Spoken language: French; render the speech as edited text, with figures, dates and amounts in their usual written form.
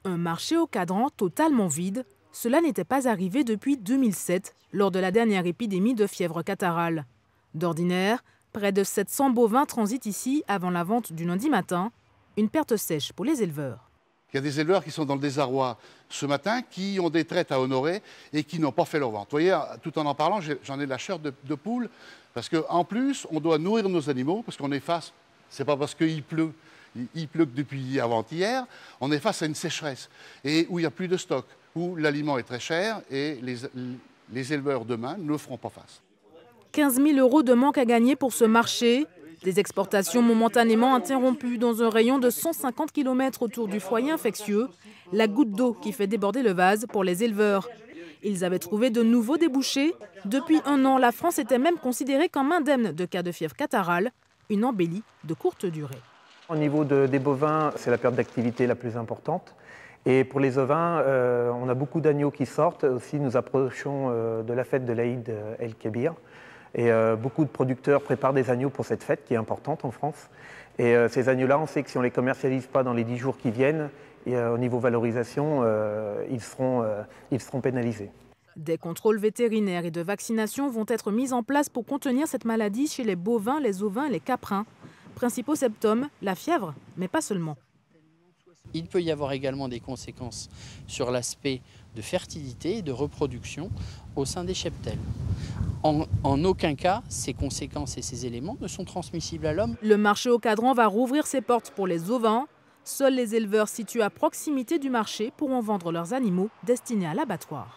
Un marché au cadran totalement vide, cela n'était pas arrivé depuis 2007, lors de la dernière épidémie de fièvre catarrhale. D'ordinaire, près de 700 bovins transitent ici avant la vente du lundi matin, une perte sèche pour les éleveurs. Il y a des éleveurs qui sont dans le désarroi ce matin, qui ont des traites à honorer et qui n'ont pas fait leur vente. Vous voyez, tout en parlant, j'en ai la chair de poule, parce qu'en plus, on doit nourrir nos animaux, parce qu'on est face, c'est pas parce qu'il pleut, il pleut que depuis avant-hier, on est face à une sécheresse, et où il n'y a plus de stock, où l'aliment est très cher, et les éleveurs demain ne feront pas face. 15 000 € de manque à gagner pour ce marché. Des exportations momentanément interrompues dans un rayon de 150 km autour du foyer infectieux. La goutte d'eau qui fait déborder le vase pour les éleveurs. Ils avaient trouvé de nouveaux débouchés. Depuis un an, la France était même considérée comme indemne de cas de fièvre catarrhale, une embellie de courte durée. Au niveau des bovins, c'est la perte d'activité la plus importante. Et pour les ovins, on a beaucoup d'agneaux qui sortent. Aussi, nous approchons de la fête de l'Aïd el-Kébir. Et beaucoup de producteurs préparent des agneaux pour cette fête qui est importante en France. Et ces agneaux-là, on sait que si on ne les commercialise pas dans les 10 jours qui viennent, au niveau valorisation, ils seront pénalisés. Des contrôles vétérinaires et de vaccination vont être mis en place pour contenir cette maladie chez les bovins, les ovins et les caprins. Principaux symptômes, la fièvre, mais pas seulement. Il peut y avoir également des conséquences sur l'aspect de fertilité et de reproduction au sein des cheptels. En aucun cas, ces conséquences et ces éléments ne sont transmissibles à l'homme. Le marché au cadran va rouvrir ses portes pour les ovins. Seuls les éleveurs situés à proximité du marché pourront vendre leurs animaux destinés à l'abattoir.